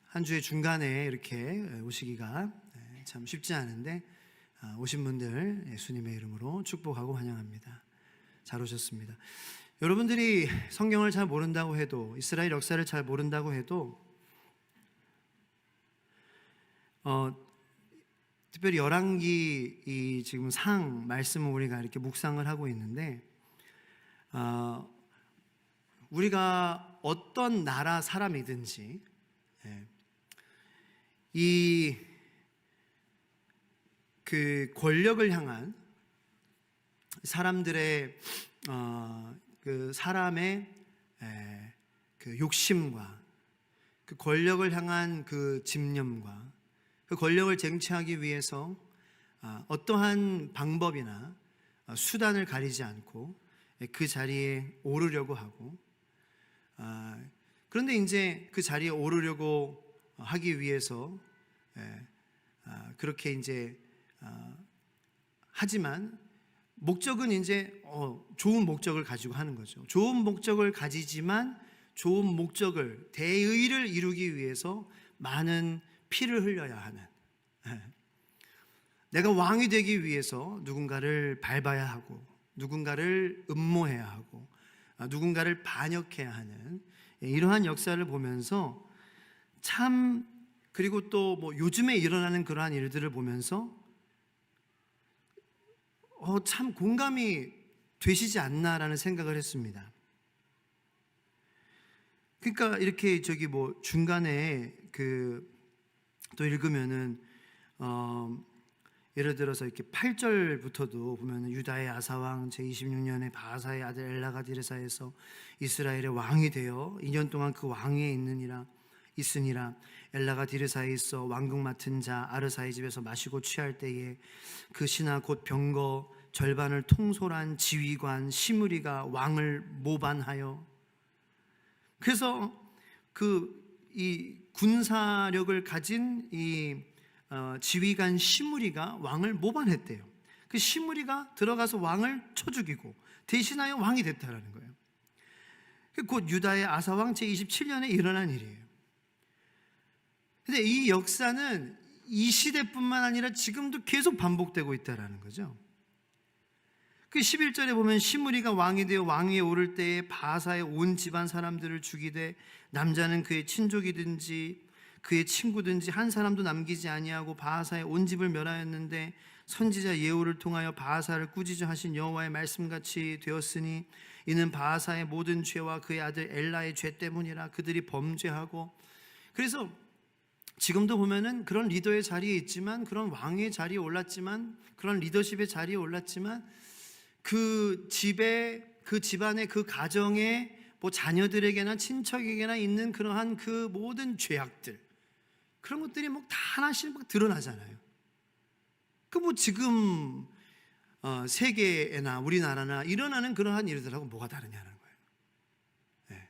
한 주의 중간에 이렇게 오시기가 참 쉽지 않은데 오신 분들 예수님의 이름으로 축복하고 환영합니다. 잘 오셨습니다. 여러분들이 성경을 잘 모른다고 해도, 이스라엘 역사를 잘 모른다고 해도 특별히 열왕기 이 지금 상 말씀을 우리가 이렇게 묵상을 하고 있는데, 우리가 어떤 나라 사람이든지 이 그 권력을 향한 사람들의 그 사람의 그 욕심과 그 권력을 향한 그 집념과 그 권력을 쟁취하기 위해서 어떠한 방법이나 수단을 가리지 않고 그 자리에 오르려고 하고, 그런데 이제 그 자리에 오르려고 하기 위해서 그렇게 이제 하지만 목적은 이제 좋은 목적을 가지고 하는 거죠. 좋은 목적을 가지지만 좋은 목적을, 대의를 이루기 위해서 많은 피를 흘려야 하는, 내가 왕이 되기 위해서 누군가를 밟아야 하고 누군가를 음모해야 하고 누군가를 반역해야 하는 이러한 역사를 보면서 참, 그리고 또 뭐 요즘에 일어나는 그러한 일들을 보면서 참 공감이 되시지 않나라는 생각을 했습니다. 그러니까 이렇게 저기 뭐 중간에 그 또 읽으면은 예를 들어서 이렇게 8절부터도 보면 유다의 아사왕 제26년에 바하사의 아들 엘라가 디르사에서 이스라엘의 왕이 되어 2년 동안 그 왕위에 있으니라. 엘라가 디르사에 있어 왕궁 맡은 자 아르사의 집에서 마시고 취할 때에 그 신하 곧 병거 절반을 통솔한 지휘관 시므리가 왕을 모반하여, 그래서 이 군사력을 가진 이 지휘관 시므리가 왕을 모반했대요. 그 시므리가 들어가서 왕을 쳐 죽이고 대신하여 왕이 됐다라는 거예요. 곧 유다의 아사왕 제27년에 일어난 일이에요. 근데 이 역사는 이 시대뿐만 아니라 지금도 계속 반복되고 있다라는 거죠. 그 11절에 보면 시므리가 왕이 되어 왕위에 오를 때에 바하사의 온 집안 사람들을 죽이되 남자는 그의 친족이든지 그의 친구든지 한 사람도 남기지 아니하고 바하사의 온 집을 멸하였는데, 선지자 예후를 통하여 바하사를 꾸짖어 하신 여호와의 말씀같이 되었으니 이는 바하사의 모든 죄와 그의 아들 엘라의 죄 때문이라. 그들이 범죄하고, 그래서 지금도 보면은 그런 리더의 자리에 있지만, 그런 왕의 자리에 올랐지만, 그런 리더십의 자리에 올랐지만, 그 집에, 그 집안의 그 가정에 뭐 자녀들에게나 친척에게나 있는 그러한 그 모든 죄악들, 그런 것들이 뭐 다 하나씩 막 드러나잖아요. 그 뭐 지금 세계나 우리나라나 일어나는 그러한 일들하고 뭐가 다르냐는 거예요.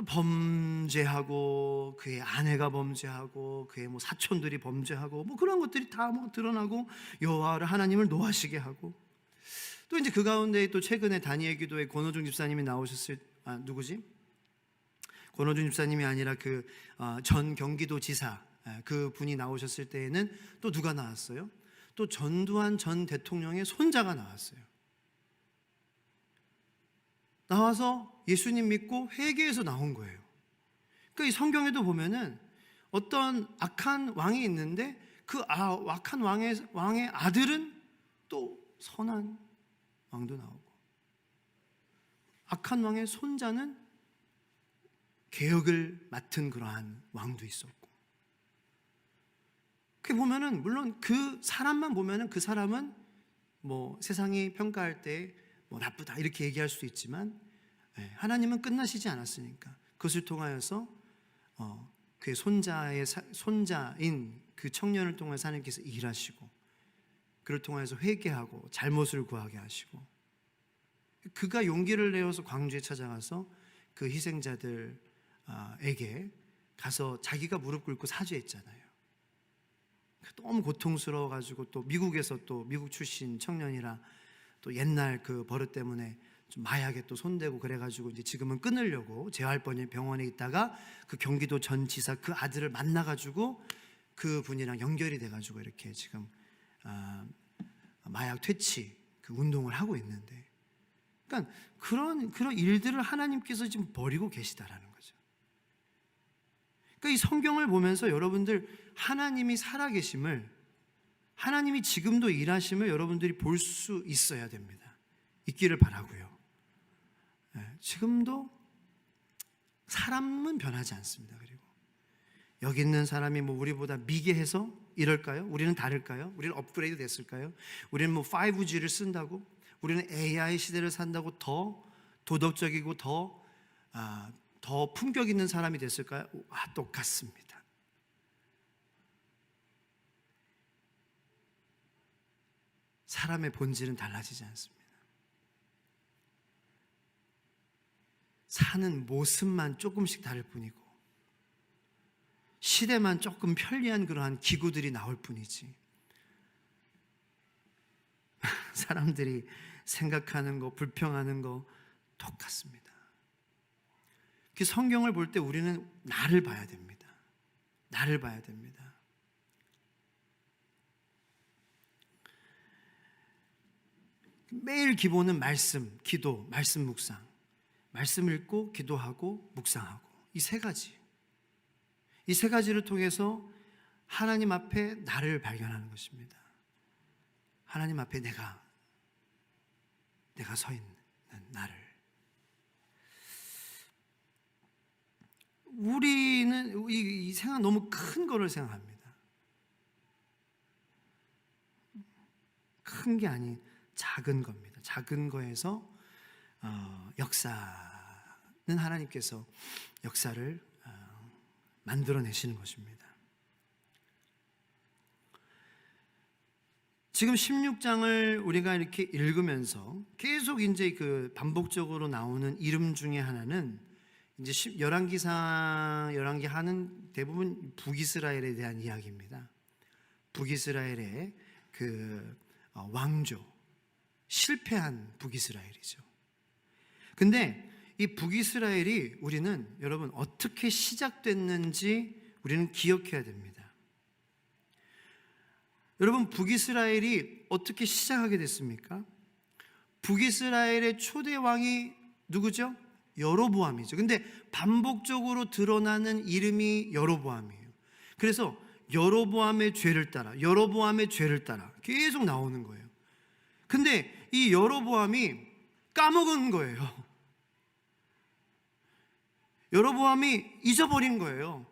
범죄하고 그의 아내가 범죄하고 그의 뭐 사촌들이 범죄하고 뭐 그런 것들이 다 뭐 드러나고 여호와를 하나님을 노하시게 하고, 또 이제 그 가운데 또 최근에 다니엘 기도에 권호중 집사님이 나오셨을 누구지? 권호중 집사님이 아니라 그 전 경기도 지사 그 분이 나오셨을 때에는 또 누가 나왔어요? 또 전두환 전 대통령의 손자가 나왔어요. 나와서 예수님 믿고 회개해서 나온 거예요. 그러니까 이 성경에도 보면은 어떤 악한 왕이 있는데 그 악한 왕의 아들은 또 선한 왕도 나오고, 악한 왕의 손자는 개혁을 맡은 그러한 왕도 있었고, 그 보면은 물론 그 사람만 보면은 그 사람은 뭐 세상이 평가할 때 뭐 나쁘다 이렇게 얘기할 수도 있지만, 하나님은 끝나시지 않았으니까 그것을 통하여서 그의 손자인 그 청년을 통해서 하나님께서 일하시고, 그를 통해서 회개하고 잘못을 구하게 하시고, 그가 용기를 내어서 광주에 찾아가서 그 희생자들에게 가서 자기가 무릎 꿇고 사죄했잖아요. 너무 고통스러워가지고 또 미국에서 또 미국 출신 청년이라 또 옛날 그 버릇 때문에 좀 마약에 또 손대고 그래가지고 이제 지금은 끊으려고 재활 병원에 있다가 그 경기도 전 지사 그 아들을 만나가지고 그 분이랑 연결이 돼가지고 이렇게 지금 마약 퇴치 그 운동을 하고 있는데, 그러니까 그런 일들을 하나님께서 지금 버리고 계시다라는 거죠. 그러니까 이 성경을 보면서 여러분들 하나님이 살아계심을, 하나님이 지금도 일하심을 여러분들이 볼 수 있어야 됩니다. 있기를 바라고요. 지금도 사람은 변하지 않습니다. 그리고 여기 있는 사람이 뭐 우리보다 미개해서 이럴까요? 우리는 다를까요? 우리는 업그레이드 됐을까요? 우리는 뭐 5G를 쓴다고? 우리는 AI 시대를 산다고 더 도덕적이고 더 품격 있는 사람이 됐을까요? 똑같습니다. 사람의 본질은 달라지지 않습니다. 사는 모습만 조금씩 다를 뿐이고 시대만 조금 편리한 그러한 기구들이 나올 뿐이지 사람들이 생각하는 거, 불평하는 거 똑같습니다. 그 성경을 볼 때 우리는 나를 봐야 됩니다. 나를 봐야 됩니다. 매일 기본은 말씀, 기도, 말씀 묵상. 말씀 읽고 기도하고 묵상하고 이 세 가지. 이 세 가지를 통해서 하나님 앞에 나를 발견하는 것입니다. 하나님 앞에 내가 서 있는 나를. 우리는 이 생각 너무 큰 거를 생각합니다. 큰 게 아닌 작은 겁니다. 작은 거에서 역사는 하나님께서 역사를 만들어내시는 것입니다. 지금 16장을 우리가 이렇게 읽으면서 계속 이제 그 반복적으로 나오는 이름 중에 하나는 이제 열왕기하는 대부분 북이스라엘에 대한 이야기입니다. 북이스라엘의 그 왕조, 실패한 북이스라엘이죠. 근데 이 북이스라엘이 우리는 여러분 어떻게 시작됐는지 우리는 기억해야 됩니다. 여러분 북이스라엘이 어떻게 시작하게 됐습니까? 북이스라엘의 초대 왕이 누구죠? 여로보암이죠. 근데 반복적으로 드러나는 이름이 여로보암이에요. 그래서 여로보암의 죄를 따라, 여로보암의 죄를 따라 계속 나오는 거예요. 근데 이 여로보암이 까먹은 거예요. 여로보암이 잊어버린 거예요.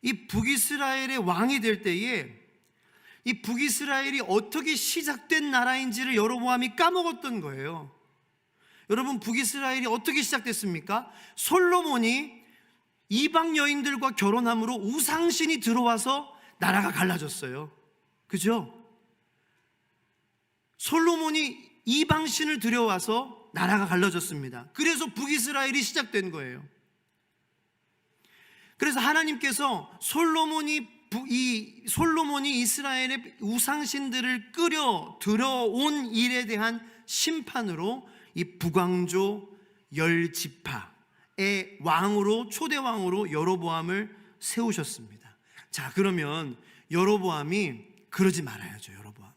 이 북이스라엘의 왕이 될 때에 이 북이스라엘이 어떻게 시작된 나라인지를 여로보암이 까먹었던 거예요. 여러분 북이스라엘이 어떻게 시작됐습니까? 솔로몬이 이방 여인들과 결혼함으로 우상신이 들어와서 나라가 갈라졌어요. 그죠? 솔로몬이 이방신을 들여와서 나라가 갈라졌습니다. 그래서 북이스라엘이 시작된 거예요. 그래서 하나님께서 솔로몬이 이스라엘의 우상신들을 끌어 들어온 일에 대한 심판으로 이 북왕조 10지파의 왕으로, 초대 왕으로 여로보암을 세우셨습니다. 자, 그러면 여로보암이 그러지 말아야죠. 여로보암은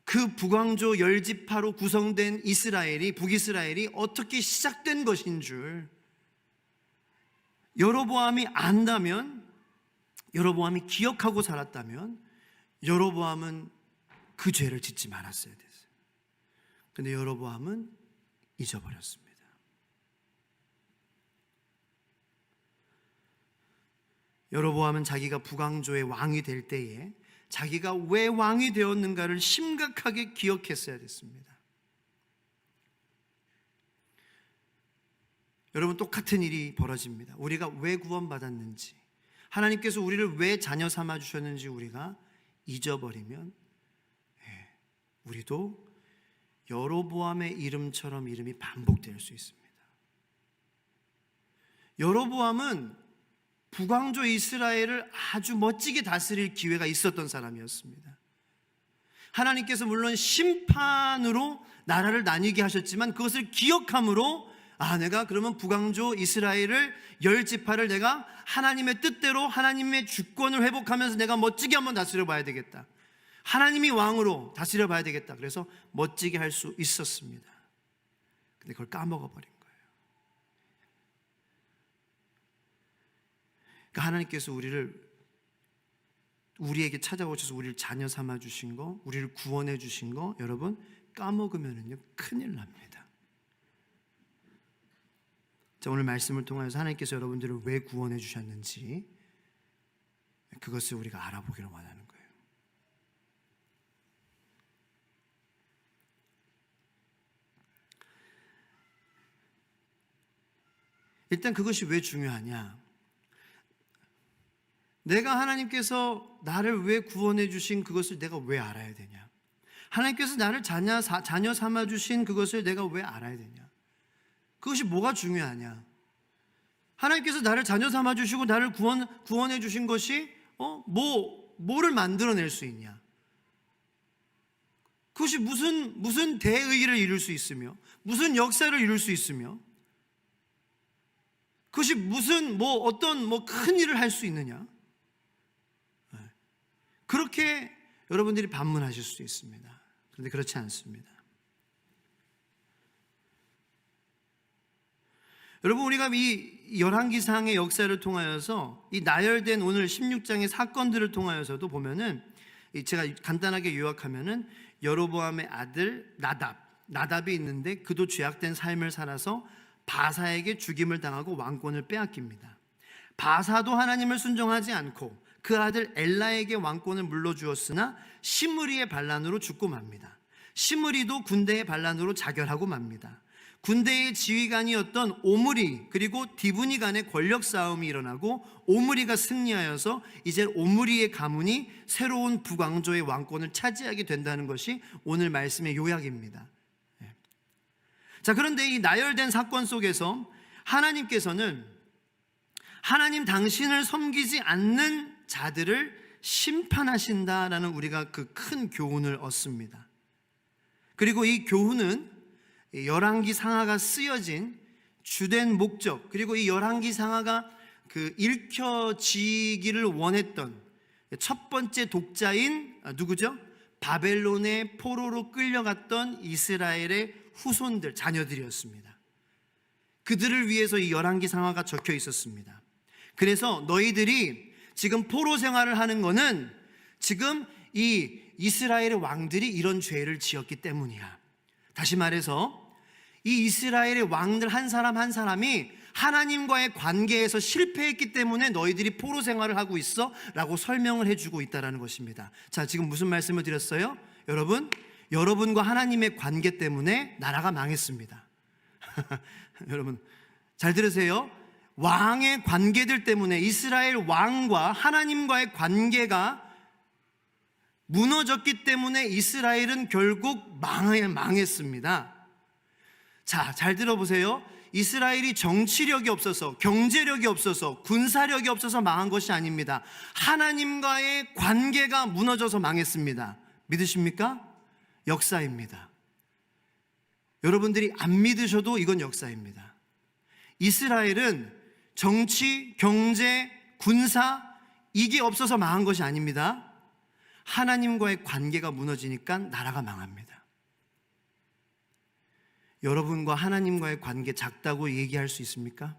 그 북왕조 10지파로 구성된 북이스라엘이 어떻게 시작된 것인 줄 여로보암이 안다면, 여로보암이 기억하고 살았다면 여로보암은 그 죄를 짓지 말았어야 됐어요. 근데 여로보암은 잊어버렸습니다. 여로보암은 자기가 북왕조의 왕이 될 때에 자기가 왜 왕이 되었는가를 심각하게 기억했어야 됐습니다. 여러분 똑같은 일이 벌어집니다. 우리가 왜 구원받았는지, 하나님께서 우리를 왜 자녀 삼아 주셨는지 우리가 잊어버리면 우리도 여로보암의 이름처럼 이름이 반복될 수 있습니다. 여로보암은 북왕조 이스라엘을 아주 멋지게 다스릴 기회가 있었던 사람이었습니다. 하나님께서 물론 심판으로 나라를 나뉘게 하셨지만 그것을 기억함으로 내가 그러면 북왕조 이스라엘을 10지파를 내가 하나님의 뜻대로 하나님의 주권을 회복하면서 내가 멋지게 한번 다스려 봐야 되겠다. 하나님이 왕으로 다스려 봐야 되겠다. 그래서 멋지게 할 수 있었습니다. 근데 그걸 까먹어 버린 거예요. 그러니까 하나님께서 우리에게 찾아오셔서 우리를 자녀 삼아 주신 거, 우리를 구원해 주신 거, 여러분 까먹으면은요 큰일 납니다. 자, 오늘 말씀을 통해서 하나님께서 여러분들을 왜 구원해 주셨는지 그것을 우리가 알아보기를 원하는 거예요. 일단 그것이 왜 중요하냐? 내가 하나님께서 나를 왜 구원해 주신 그것을 내가 왜 알아야 되냐? 하나님께서 나를 자녀 삼아 주신 그것을 내가 왜 알아야 되냐? 그것이 뭐가 중요하냐? 하나님께서 나를 자녀 삼아 주시고 나를 구원해 주신 것이 뭐를 만들어낼 수 있냐? 그것이 무슨 대의를 이룰 수 있으며 무슨 역사를 이룰 수 있으며 그것이 무슨 어떤 큰 일을 할 수 있느냐? 그렇게 여러분들이 반문하실 수 있습니다. 그런데 그렇지 않습니다. 여러분, 우리가 이 열왕기상의 역사를 통하여서 이 나열된 오늘 16장의 사건들을 통하여서도 보면은 제가 간단하게 요약하면은 여로보암의 아들 나답이 있는데 그도 죄악된 삶을 살아서 바사에게 죽임을 당하고 왕권을 빼앗깁니다. 바사도 하나님을 순종하지 않고 그 아들 엘라에게 왕권을 물려주었으나 시므리의 반란으로 죽고 맙니다. 시므리도 군대의 반란으로 자결하고 맙니다. 군대의 지휘관이었던 오므리 그리고 디브니 간의 권력 싸움이 일어나고 오므리가 승리하여서 이제 오므리의 가문이 새로운 북왕조의 왕권을 차지하게 된다는 것이 오늘 말씀의 요약입니다. 자, 그런데 이 나열된 사건 속에서 하나님께서는 하나님 당신을 섬기지 않는 자들을 심판하신다라는 우리가 그 큰 교훈을 얻습니다. 그리고 이 교훈은 열왕기 상하가 쓰여진 주된 목적, 그리고 이 열왕기 상하가 그 읽혀지기를 원했던 첫 번째 독자인 누구죠? 바벨론의 포로로 끌려갔던 이스라엘의 후손들, 자녀들이었습니다. 그들을 위해서 이 열왕기 상하가 적혀 있었습니다. 그래서 너희들이 지금 포로 생활을 하는 거는 지금 이 이스라엘의 왕들이 이런 죄를 지었기 때문이야. 다시 말해서 이 이스라엘의 왕들 한 사람 한 사람이 하나님과의 관계에서 실패했기 때문에 너희들이 포로 생활을 하고 있어 라고 설명을 해주고 있다는 것입니다. 자, 지금 무슨 말씀을 드렸어요? 여러분과 하나님의 관계 때문에 나라가 망했습니다. 여러분 잘 들으세요. 왕의 관계들 때문에 이스라엘 왕과 하나님과의 관계가 무너졌기 때문에 이스라엘은 결국 망했습니다. 자, 잘 들어보세요. 이스라엘이 정치력이 없어서, 경제력이 없어서, 군사력이 없어서 망한 것이 아닙니다. 하나님과의 관계가 무너져서 망했습니다. 믿으십니까? 역사입니다. 여러분들이 안 믿으셔도 이건 역사입니다. 이스라엘은 정치, 경제, 군사 이게 없어서 망한 것이 아닙니다. 하나님과의 관계가 무너지니까 나라가 망합니다. 여러분과 하나님과의 관계 작다고 얘기할 수 있습니까?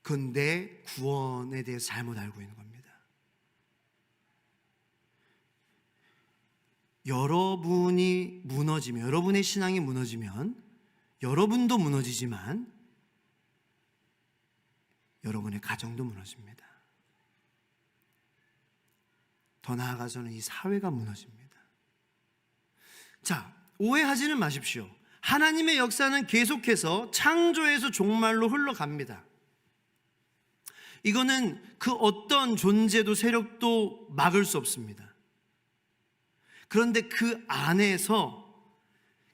그건 내 구원에 대해서 잘못 알고 있는 겁니다. 여러분이 무너지면, 여러분의 신앙이 무너지면 여러분도 무너지지만 여러분의 가정도 무너집니다. 더 나아가서는 이 사회가 무너집니다. 자, 오해하지는 마십시오. 하나님의 역사는 계속해서 창조에서 종말로 흘러갑니다. 이거는 그 어떤 존재도 세력도 막을 수 없습니다. 그런데 그 안에서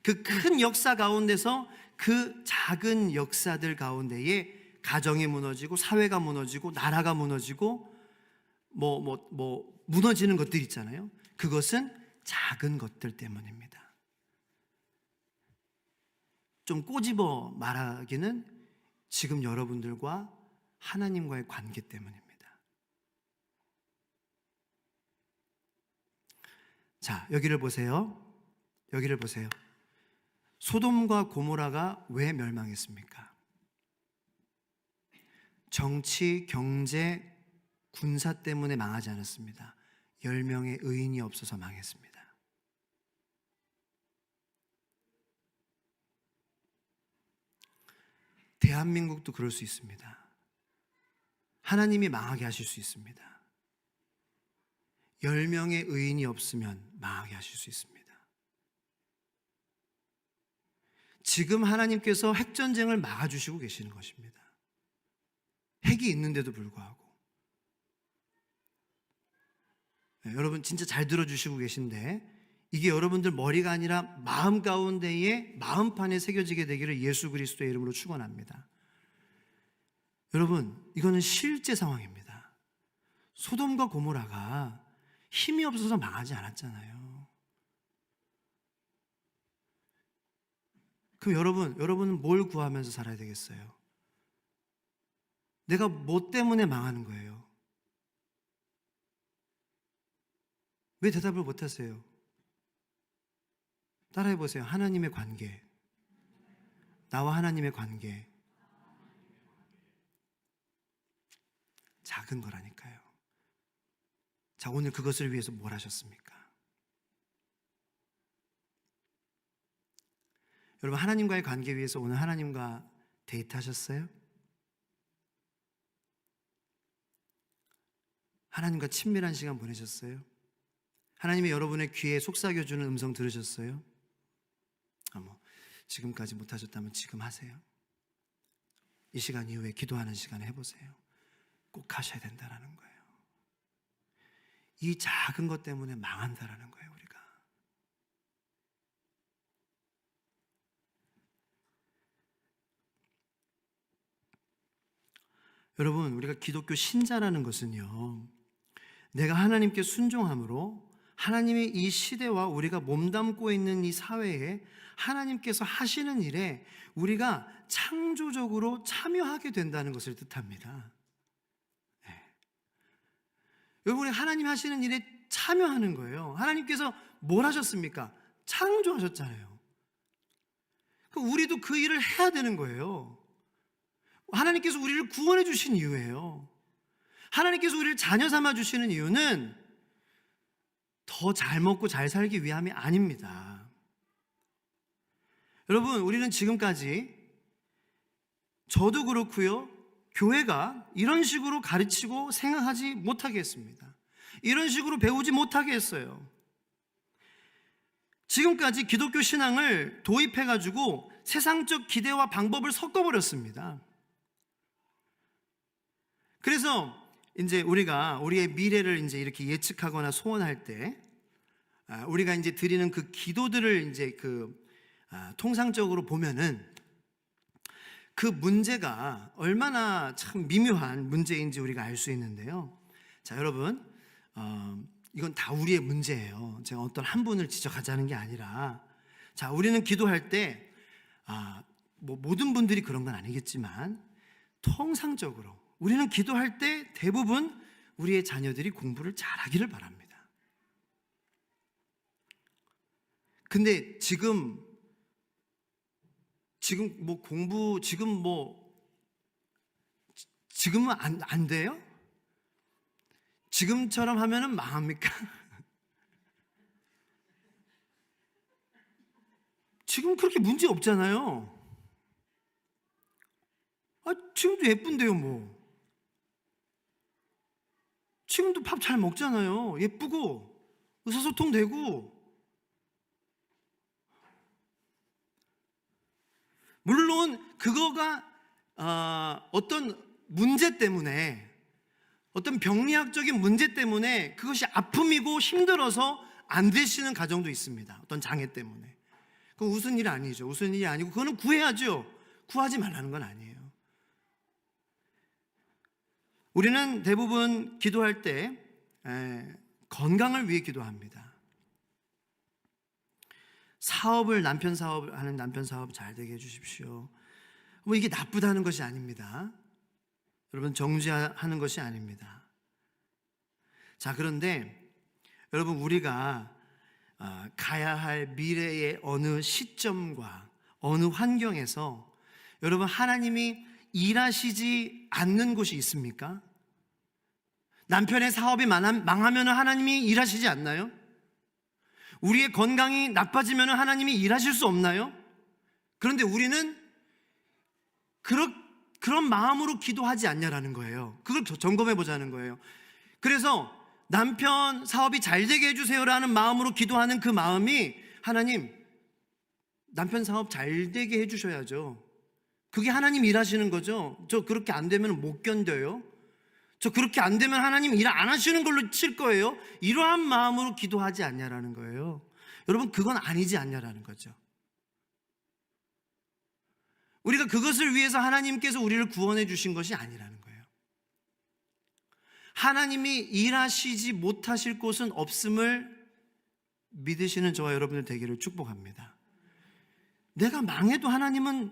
그 큰 역사 가운데서 그 작은 역사들 가운데에 가정이 무너지고 사회가 무너지고 나라가 무너지고 무너지는 것들 있잖아요. 그것은 작은 것들 때문입니다. 좀 꼬집어 말하기는 지금 여러분들과 하나님과의 관계 때문입니다. 자, 여기를 보세요. 여기를 보세요. 소돔과 고모라가 왜 멸망했습니까? 정치, 경제, 군사 때문에 망하지 않았습니다. 10명의 의인이 없어서 망했습니다. 대한민국도 그럴 수 있습니다. 하나님이 망하게 하실 수 있습니다. 10명의 의인이 없으면 망하게 하실 수 있습니다. 지금 하나님께서 핵전쟁을 막아주시고 계시는 것입니다. 핵이 있는데도 불구하고. 네, 여러분 진짜 잘 들어주시고 계신데 이게 여러분들 머리가 아니라 마음 가운데에 마음판에 새겨지게 되기를 예수 그리스도의 이름으로 축원합니다. 여러분 이거는 실제 상황입니다. 소돔과 고모라가 힘이 없어서 망하지 않았잖아요. 그럼 여러분은 뭘 구하면서 살아야 되겠어요? 내가 뭐 때문에 망하는 거예요? 왜 대답을 못 하세요? 따라해 보세요. 하나님의 관계. 나와 하나님의 관계. 작은 거라니까요. 자, 오늘 그것을 위해서 뭘 하셨습니까? 여러분 하나님과의 관계 위해서 오늘 하나님과 데이트하셨어요? 하나님과 친밀한 시간 보내셨어요? 하나님이 여러분의 귀에 속삭여주는 음성 들으셨어요? 지금까지 못하셨다면 지금 하세요. 이 시간 이후에 기도하는 시간에 해보세요. 꼭 하셔야 된다는 거예요. 이 작은 것 때문에 망한다라는 거예요, 우리가. 여러분, 우리가 기독교 신자라는 것은요, 내가 하나님께 순종함으로 하나님의 이 시대와 우리가 몸담고 있는 이 사회에 하나님께서 하시는 일에 우리가 창조적으로 참여하게 된다는 것을 뜻합니다. 네. 여러분이 하나님 하시는 일에 참여하는 거예요. 하나님께서 뭘 하셨습니까? 창조하셨잖아요. 우리도 그 일을 해야 되는 거예요. 하나님께서 우리를 구원해 주신 이유예요. 하나님께서 우리를 자녀 삼아 주시는 이유는 더 잘 먹고 잘 살기 위함이 아닙니다. 여러분, 우리는 지금까지 저도 그렇고요, 교회가 이런 식으로 가르치고 생각하지 못하게 했습니다. 이런 식으로 배우지 못하게 했어요. 지금까지 기독교 신앙을 도입해가지고 세상적 기대와 방법을 섞어버렸습니다. 그래서 이제 우리가 우리의 미래를 이제 이렇게 예측하거나 소원할 때 우리가 이제 드리는 그 기도들을 이제 통상적으로 보면은 그 문제가 얼마나 참 미묘한 문제인지 우리가 알 수 있는데요. 자, 여러분, 이건 다 우리의 문제예요. 제가 어떤 한 분을 지적하자는 게 아니라, 자, 우리는 기도할 때 모든 분들이 그런 건 아니겠지만 통상적으로 우리는 기도할 때 대부분 우리의 자녀들이 공부를 잘하기를 바랍니다. 근데 지금은 안 돼요? 지금처럼 하면은 망합니까? 지금 그렇게 문제 없잖아요. 지금도 예쁜데요, 뭐. 지금도 밥 잘 먹잖아요. 예쁘고 의사소통 되고. 물론 그거가 어떤 문제 때문에, 어떤 병리학적인 문제 때문에 그것이 아픔이고 힘들어서 안 되시는 가정도 있습니다. 어떤 장애 때문에. 그건 웃은 일이 아니죠. 웃은 일이 아니고 그거는 구해야죠. 구하지 말라는 건 아니에요. 우리는 대부분 기도할 때 건강을 위해 기도합니다. 남편 사업 잘 되게 해주십시오. 뭐 이게 나쁘다는 것이 아닙니다. 여러분, 정죄하는 것이 아닙니다. 자, 그런데 여러분, 우리가 가야 할 미래의 어느 시점과 어느 환경에서 여러분, 하나님이 일하시지 않는 곳이 있습니까? 남편의 사업이 망하면 하나님이 일하시지 않나요? 우리의 건강이 나빠지면 하나님이 일하실 수 없나요? 그런데 우리는 그런 마음으로 기도하지 않냐라는 거예요. 그걸 점검해 보자는 거예요. 그래서 남편 사업이 잘 되게 해주세요라는 마음으로 기도하는 그 마음이, 하나님, 남편 사업 잘 되게 해주셔야죠. 그게 하나님 일하시는 거죠. 저 그렇게 안 되면 못 견뎌요. 저 그렇게 안 되면 하나님 일 안 하시는 걸로 칠 거예요. 이러한 마음으로 기도하지 않냐라는 거예요. 여러분, 그건 아니지 않냐라는 거죠. 우리가 그것을 위해서 하나님께서 우리를 구원해 주신 것이 아니라는 거예요. 하나님이 일하시지 못하실 곳은 없음을 믿으시는 저와 여러분들 되기를 축복합니다. 내가 망해도 하나님은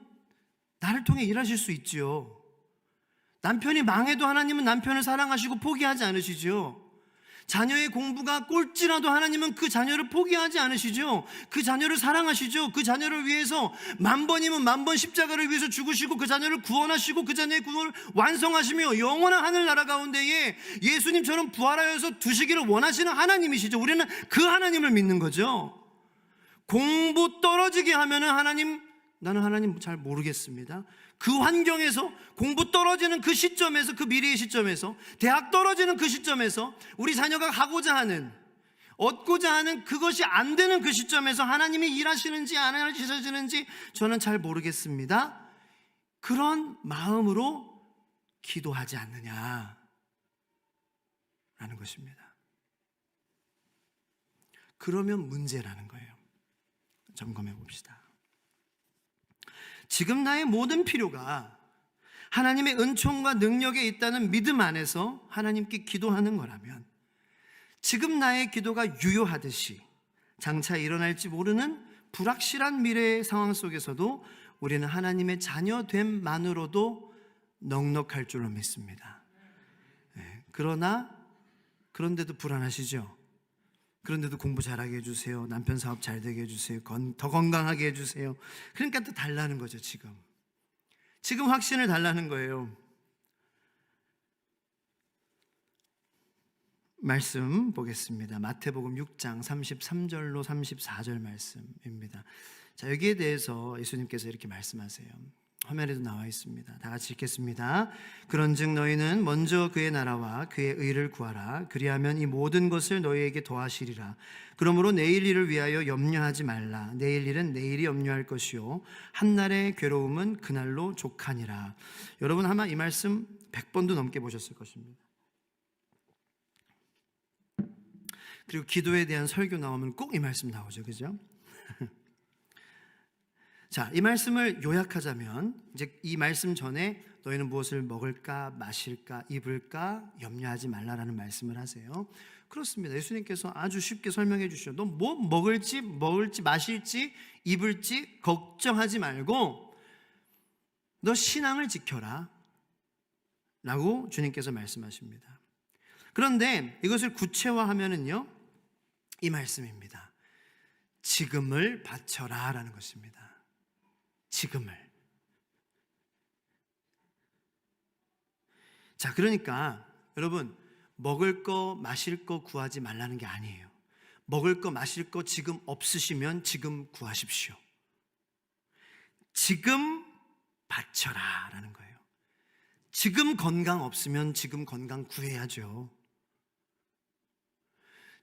나를 통해 일하실 수 있지요. 남편이 망해도 하나님은 남편을 사랑하시고 포기하지 않으시죠. 자녀의 공부가 꼴찌라도 하나님은 그 자녀를 포기하지 않으시죠. 그 자녀를 사랑하시죠. 그 자녀를 위해서 10,000번이면 10,000번 십자가를 위해서 죽으시고 그 자녀를 구원하시고 그 자녀의 구원을 완성하시며 영원한 하늘나라 가운데에 예수님처럼 부활하여서 두시기를 원하시는 하나님이시죠. 우리는 그 하나님을 믿는 거죠. 공부 떨어지게 하면은 나는 하나님 잘 모르겠습니다. 그 환경에서, 공부 떨어지는 그 시점에서, 그 미래의 시점에서, 대학 떨어지는 그 시점에서, 우리 자녀가 하고자 하는, 얻고자 하는 그것이 안 되는 그 시점에서 하나님이 일하시는지 안 하시는지 저는 잘 모르겠습니다. 그런 마음으로 기도하지 않느냐라는 것입니다. 그러면 문제라는 거예요. 점검해 봅시다. 지금 나의 모든 필요가 하나님의 은총과 능력에 있다는 믿음 안에서 하나님께 기도하는 거라면, 지금 나의 기도가 유효하듯이 장차 일어날지 모르는 불확실한 미래의 상황 속에서도 우리는 하나님의 자녀됨만으로도 넉넉할 줄로 믿습니다. 그런데도 불안하시죠? 그런데도 공부 잘하게 해주세요. 남편 사업 잘 되게 해주세요. 더 건강하게 해주세요. 그러니까 또 달라는 거죠. 지금 확신을 달라는 거예요. 말씀 보겠습니다. 마태복음 6장 33절로 34절 말씀입니다. 자, 여기에 대해서 예수님께서 이렇게 말씀하세요. 화면에도 나와 있습니다. 다 같이 읽겠습니다. 그런즉 너희는 먼저 그의 나라와 그의 의를 구하라. 그리하면 이 모든 것을 너희에게 더하시리라. 그러므로 내일 일을 위하여 염려하지 말라. 내일 일은 내일이 염려할 것이요 한날의 괴로움은 그날로 족하니라. 여러분 아마 이 말씀 100번도 넘게 보셨을 것입니다. 그리고 기도에 대한 설교 나오면 꼭 이 말씀 나오죠. 그죠? 자, 이 말씀을 요약하자면, 이제 이 말씀 전에 너희는 무엇을 먹을까, 마실까, 입을까 염려하지 말라라는 말씀을 하세요. 그렇습니다. 예수님께서 아주 쉽게 설명해 주시죠. 너 뭐 먹을지, 마실지, 입을지 걱정하지 말고 너 신앙을 지켜라 라고 주님께서 말씀하십니다. 그런데 이것을 구체화하면은요, 이 말씀입니다. 지금을 바쳐라 라는 것입니다. 지금을. 자, 그러니까 여러분, 먹을 거 마실 거 구하지 말라는 게 아니에요. 먹을 거 마실 거 지금 없으시면 지금 구하십시오. 지금 바쳐라 라는 거예요. 지금 건강 없으면 지금 건강 구해야죠.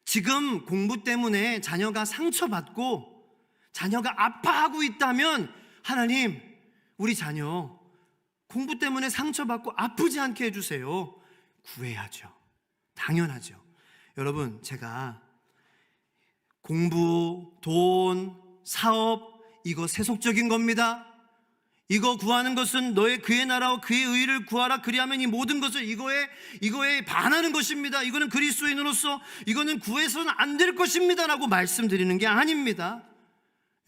지금 공부 때문에 자녀가 상처받고 자녀가 아파하고 있다면, 하나님, 우리 자녀 공부 때문에 상처받고 아프지 않게 해주세요. 구해야죠. 당연하죠. 여러분, 제가 공부, 돈, 사업 이거 세속적인 겁니다. 이거 구하는 것은 너의 그의 나라와 그의 의를 구하라. 그리하면 이 모든 것을 이거에 반하는 것입니다. 이거는 그리스도인으로서 이거는 구해서는 안 될 것입니다 라고 말씀드리는 게 아닙니다.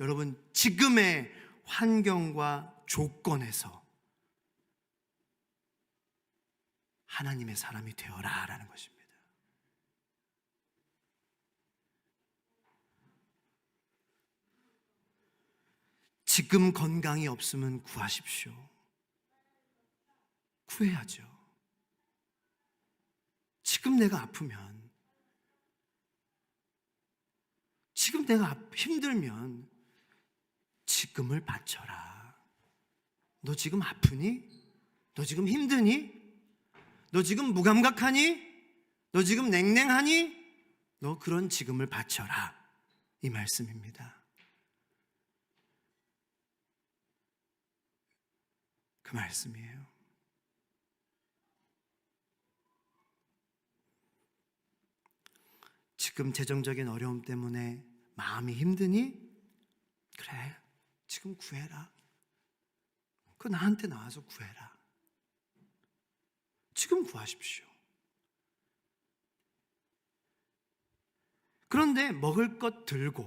여러분, 지금의 환경과 조건에서 하나님의 사람이 되어라 라는 것입니다. 지금 건강이 없으면 구하십시오. 구해야죠. 지금 내가 아프면, 지금 내가 힘들면 지금을 바쳐라. 너 지금 아프니? 너 지금 힘드니? 너 지금 무감각하니? 너 지금 냉랭하니? 너 그런 지금을 바쳐라. 이 말씀입니다. 그 말씀이에요. 지금 재정적인 어려움 때문에 마음이 힘드니? 그래, 지금 구해라. 그 나한테 나와서 구해라. 지금 구하십시오. 그런데 먹을 것 들고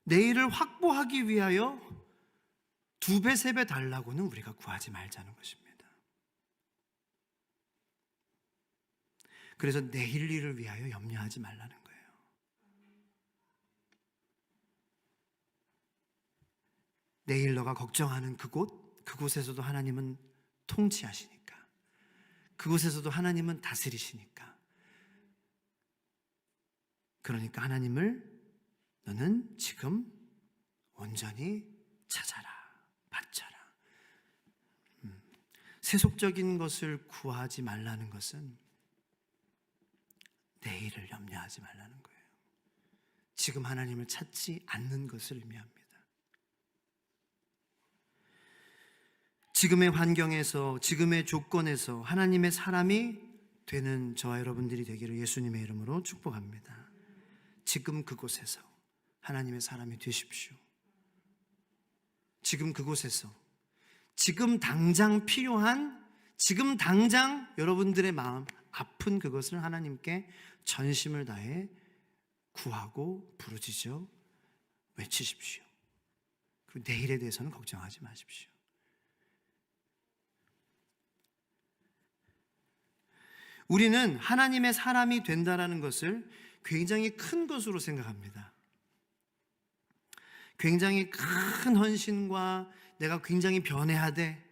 내일을 확보하기 위하여 2배, 3배 달라고는 우리가 구하지 말자는 것입니다. 그래서 내일 일을 위하여 염려하지 말라는 거예요. 내일 너가 걱정하는 그곳에서도 하나님은 통치하시니까, 그곳에서도 하나님은 다스리시니까, 그러니까 하나님을 너는 지금 온전히 찾아라, 바쳐라. 세속적인 것을 구하지 말라는 것은 내일을 염려하지 말라는 거예요. 지금 하나님을 찾지 않는 것을 의미합니다. 지금의 환경에서, 지금의 조건에서 하나님의 사람이 되는 저와 여러분들이 되기를 예수님의 이름으로 축복합니다. 지금 그곳에서 하나님의 사람이 되십시오. 지금 그곳에서, 지금 당장 필요한, 지금 당장 여러분들의 마음 아픈 그것을 하나님께 전심을 다해 구하고 부르짖어 외치십시오. 그리고 내일에 대해서는 걱정하지 마십시오. 우리는 하나님의 사람이 된다라는 것을 굉장히 큰 것으로 생각합니다. 굉장히 큰 헌신과 내가 굉장히 변해야 돼,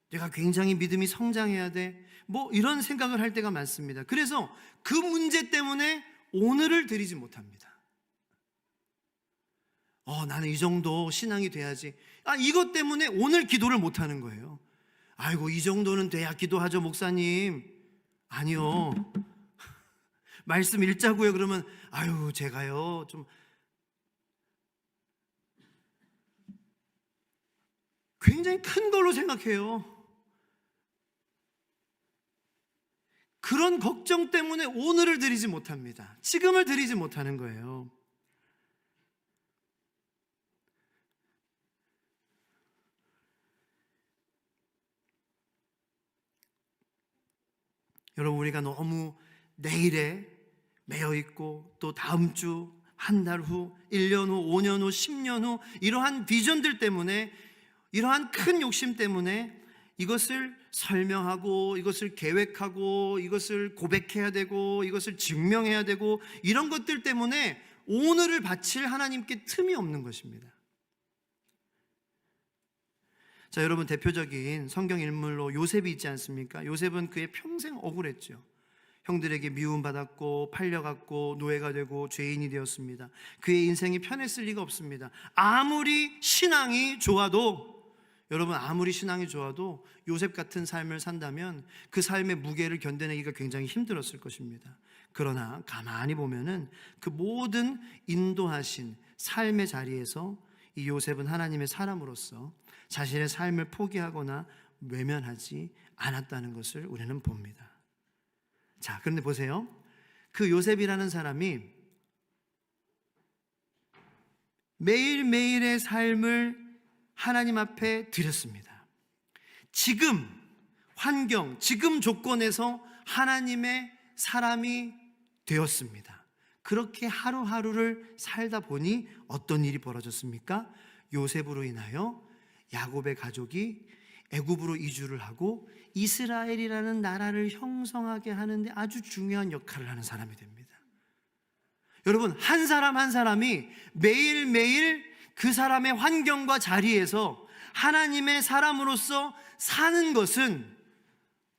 내가 굉장히 믿음이 성장해야 돼, 뭐 이런 생각을 할 때가 많습니다. 그래서 그 문제 때문에 오늘을 드리지 못합니다. 나는 이 정도 신앙이 돼야지. 이것 때문에 오늘 기도를 못하는 거예요. 아이고, 이 정도는 돼야 기도하죠, 목사님. 아니요. 말씀 읽자고요. 그러면 아유, 제가요 좀 굉장히 큰 걸로 생각해요. 그런 걱정 때문에 오늘을 드리지 못합니다. 지금을 드리지 못하는 거예요. 여러분, 우리가 너무 내일에 매여 있고 또 다음 주, 한 달 후, 1년 후, 5년 후, 10년 후 이러한 비전들 때문에, 이러한 큰 욕심 때문에 이것을 설명하고, 이것을 계획하고, 이것을 고백해야 되고, 이것을 증명해야 되고, 이런 것들 때문에 오늘을 바칠 하나님께 틈이 없는 것입니다. 자, 여러분, 대표적인 성경 인물로 요셉이 있지 않습니까? 요셉은 그의 평생 억울했죠. 형들에게 미움받았고 팔려갔고 노예가 되고 죄인이 되었습니다. 그의 인생이 편했을 리가 없습니다. 아무리 신앙이 좋아도, 여러분, 아무리 신앙이 좋아도 요셉 같은 삶을 산다면 그 삶의 무게를 견뎌내기가 굉장히 힘들었을 것입니다. 그러나 가만히 보면은 그 모든 인도하신 삶의 자리에서 이 요셉은 하나님의 사람으로서 자신의 삶을 포기하거나 외면하지 않았다는 것을 우리는 봅니다. 자, 그런데 보세요. 그 요셉이라는 사람이 매일매일의 삶을 하나님 앞에 드렸습니다. 지금 환경, 지금 조건에서 하나님의 사람이 되었습니다. 그렇게 하루하루를 살다 보니 어떤 일이 벌어졌습니까? 요셉으로 인하여 야곱의 가족이 애굽으로 이주를 하고 이스라엘이라는 나라를 형성하게 하는데 아주 중요한 역할을 하는 사람이 됩니다. 여러분, 한 사람 한 사람이 매일매일 그 사람의 환경과 자리에서 하나님의 사람으로서 사는 것은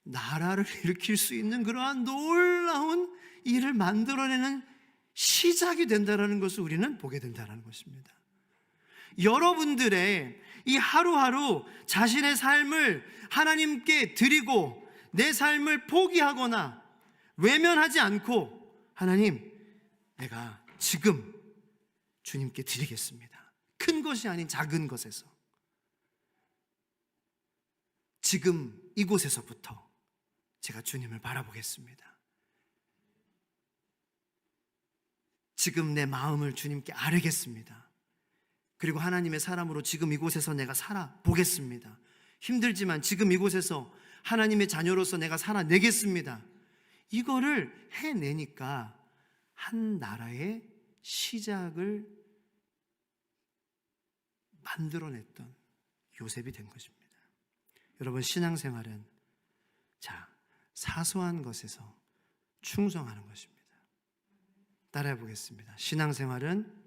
나라를 일으킬 수 있는 그러한 놀라운 일을 만들어내는 시작이 된다는 것을 우리는 보게 된다는 것입니다. 여러분들의 이 하루하루 자신의 삶을 하나님께 드리고 내 삶을 포기하거나 외면하지 않고, 하나님, 내가 지금 주님께 드리겠습니다. 큰 것이 아닌 작은 것에서, 지금 이곳에서부터 제가 주님을 바라보겠습니다. 지금 내 마음을 주님께 아뢰겠습니다. 그리고 하나님의 사람으로 지금 이곳에서 내가 살아보겠습니다. 힘들지만 지금 이곳에서 하나님의 자녀로서 내가 살아내겠습니다. 이거를 해내니까 한 나라의 시작을 만들어냈던 요셉이 된 것입니다. 여러분, 신앙생활은 사소한 것에서 충성하는 것입니다. 따라해 보겠습니다. 신앙생활은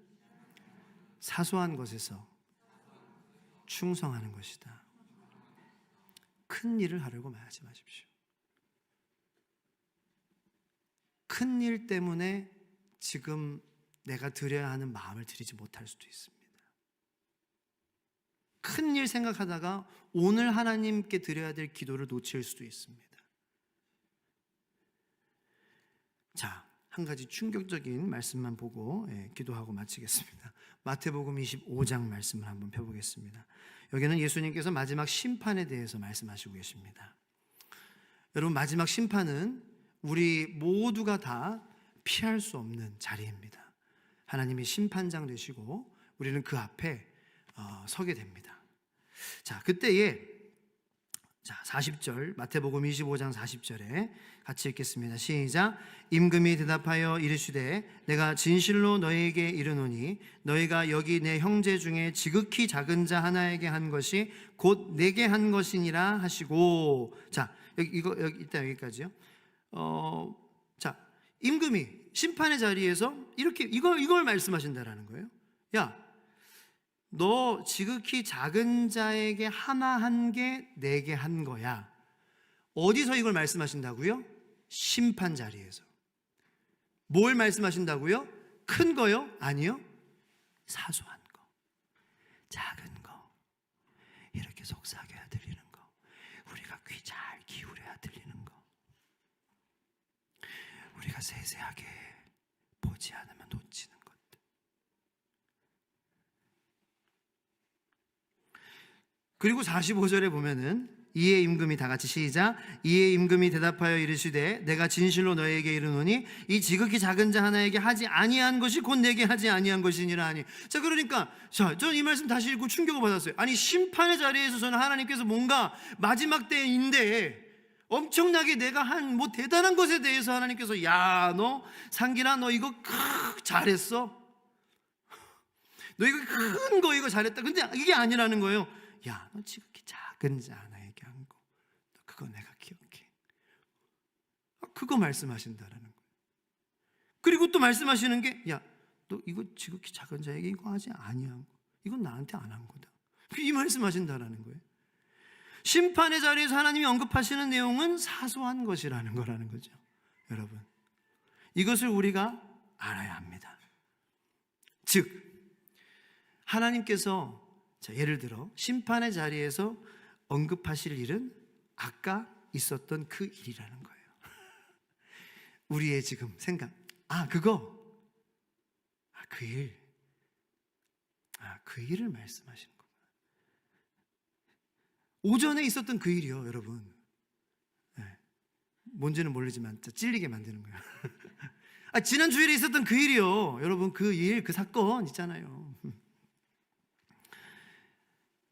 사소한 것에서 충성하는 것이다. 큰 일을 하려고 하지 마십시오. 큰 일 때문에 지금 내가 드려야 하는 마음을 드리지 못할 수도 있습니다. 큰 일 생각하다가 오늘 하나님께 드려야 될 기도를 놓칠 수도 있습니다. 한 가지 충격적인 말씀만 보고 기도하고 마치겠습니다. 마태복음 25장 말씀을 한번 펴보겠습니다. 여기는 예수님께서 마지막 심판에 대해서 말씀하시고 계십니다. 여러분, 마지막 심판은 우리 모두가 다 피할 수 없는 자리입니다. 하나님이 심판장 되시고 우리는 그 앞에 서게 됩니다. 그때에 40절, 마태복음 25장 40절에 같이 읽겠습니다. 시작. 임금이 대답하여 이르시되 내가 진실로 너희에게 이르노니 너희가 여기 내 형제 중에 지극히 작은 자 하나에게 한 것이 곧 내게 한 것이니라 하시고. 일단 여기까지요. 임금이 심판의 자리에서 이걸 말씀하신다라는 거예요. 너 지극히 작은 자에게 하나 한 게 내게 한 거야. 어디서 이걸 말씀하신다고요? 심판 자리에서. 뭘 말씀하신다고요? 큰 거요? 아니요. 사소한 거, 작은 거, 이렇게 속삭여야 들리는 거, 우리가 귀 잘 기울여야 들리는 거, 우리가 세세하게 보지 않으면 놓치는 것. 그리고 45절에 보면은 이에 임금이, 다 같이 시작. 이에 임금이 대답하여 이르시되 내가 진실로 너희에게 이르노니 이 지극히 작은 자 하나에게 하지 아니한 것이 곧 내게 하지 아니한 것이니라 하니. 그러니까 저는 이 말씀 다시 읽고 충격을 받았어요. 아니, 심판의 자리에서 저는 하나님께서 뭔가 마지막 때인데 엄청나게 내가 한 대단한 것에 대해서 하나님께서, 야, 너 상기나 너 이거 잘했어. 너 이거 큰 거 이거 잘했다. 근데 이게 아니라는 거예요. 야, 너 지극히 작은 자 하나에게 한 거, 너 그거 내가 기억해. 그거 말씀하신다라는 거예요. 그리고 또 말씀하시는 게, 야, 너 이거 지극히 작은 자에게 이거 하지 아니한 거, 이건 나한테 안 한 거다. 이 말씀하신다라는 거예요. 심판의 자리에서 하나님이 언급하시는 내용은 사소한 것이라는 거라는 거죠. 여러분, 이것을 우리가 알아야 합니다. 즉, 하나님께서 예를 들어 심판의 자리에서 언급하실 일은 아까 있었던 그 일이라는 거예요. 우리의 지금 생각, 그 일을 말씀하시는 거구나. 오전에 있었던 그 일이요, 여러분. 뭔지는 모르지만 찔리게 만드는 거예요. 지난 주일에 있었던 그 일이요, 여러분. 그 일, 그 사건 있잖아요.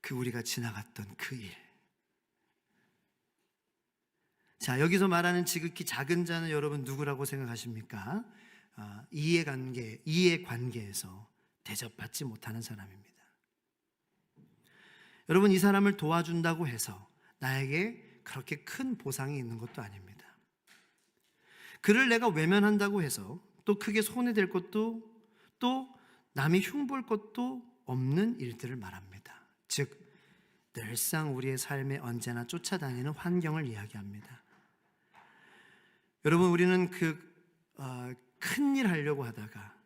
그 우리가 지나갔던 그 일. 자, 여기서 말하는 지극히 작은 자는 여러분 누구라고 생각하십니까? 이해관계에서 대접받지 못하는 사람입니다. 여러분, 이 사람을 도와준다고 해서 나에게 그렇게 큰 보상이 있는 것도 아닙니다. 그를 내가 외면한다고 해서 또 크게 손해될 것도, 또 남이 흉볼 것도 없는 일들을 말합니다. 즉 늘상 우리의 삶에 언제나 쫓아다니는 환경을 이야기합니다. 여러분, 우리는 큰일 하려고 하다가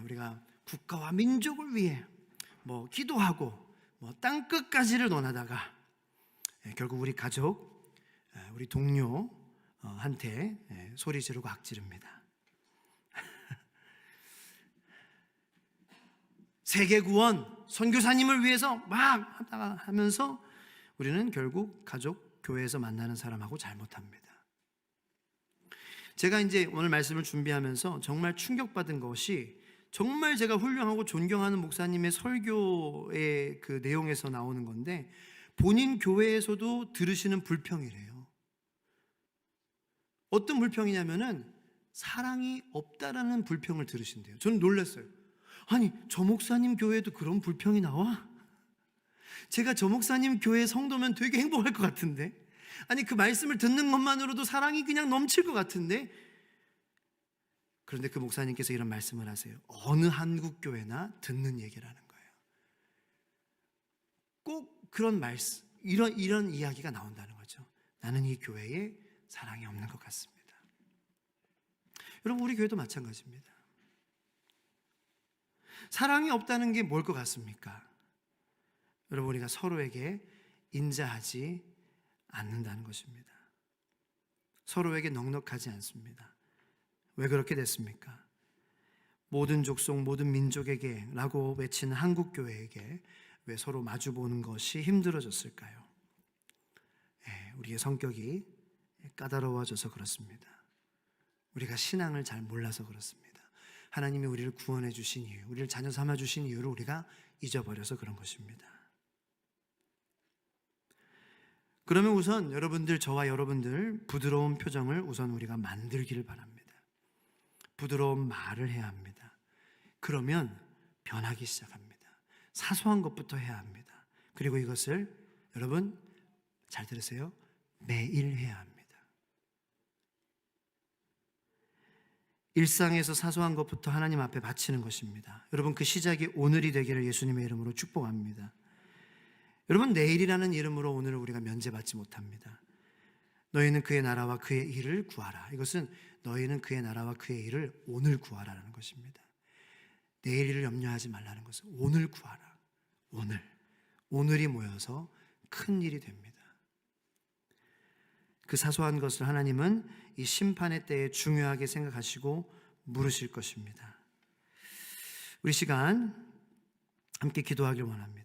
우리가 국가와 민족을 위해 기도하고 땅끝까지를 논하다가 결국 우리 가족, 우리 동료한테 소리 지르고 악지릅니다. 세계 구원, 선교사님을 위해서 막 하다가 하면서 우리는 결국 가족, 교회에서 만나는 사람하고 잘못합니다. 제가 이제 오늘 말씀을 준비하면서 정말 충격받은 것이, 정말 제가 훌륭하고 존경하는 목사님의 설교의 그 내용에서 나오는 건데, 본인 교회에서도 들으시는 불평이래요. 어떤 불평이냐면은 사랑이 없다라는 불평을 들으신대요. 저는 놀랐어요. 아니, 저 목사님 교회에도 그런 불평이 나와? 제가 저 목사님 교회 성도면 되게 행복할 것 같은데, 아니 그 말씀을 듣는 것만으로도 사랑이 그냥 넘칠 것 같은데. 그런데 그 목사님께서 이런 말씀을 하세요. 어느 한국 교회나 듣는 얘기라는 거예요. 꼭 그런 말씀, 이런 이야기가 나온다는 거죠. 나는 이 교회에 사랑이 없는 것 같습니다. 여러분, 우리 교회도 마찬가지입니다. 사랑이 없다는 게 뭘 것 같습니까? 여러분, 우리가 서로에게 인자하지 않는다는 것입니다. 서로에게 넉넉하지 않습니다. 왜 그렇게 됐습니까? 모든 족속, 모든 민족에게 라고 외치는 한국교회에게 왜 서로 마주보는 것이 힘들어졌을까요? 우리의 성격이 까다로워져서 그렇습니다. 우리가 신앙을 잘 몰라서 그렇습니다. 하나님이 우리를 구원해 주신 이유, 우리를 자녀 삼아 주신 이유를 우리가 잊어버려서 그런 것입니다. 그러면 우선 여러분들, 저와 여러분들 부드러운 표정을 우선 우리가 만들기를 바랍니다. 부드러운 말을 해야 합니다. 그러면 변하기 시작합니다. 사소한 것부터 해야 합니다. 그리고 이것을 여러분 잘 들으세요. 매일 해야 합니다. 일상에서 사소한 것부터 하나님 앞에 바치는 것입니다. 여러분, 그 시작이 오늘이 되기를 예수님의 이름으로 축복합니다. 여러분, 내일이라는 이름으로 오늘을 우리가 면제받지 못합니다. 너희는 그의 나라와 그의 일을 구하라. 이것은 너희는 그의 나라와 그의 일을 오늘 구하라는 것입니다. 내일 일을 염려하지 말라는 것은 오늘 구하라. 오늘이 모여서 큰 일이 됩니다. 그 사소한 것을 하나님은 이 심판의 때에 중요하게 생각하시고 물으실 것입니다. 우리 시간 함께 기도하길 원합니다.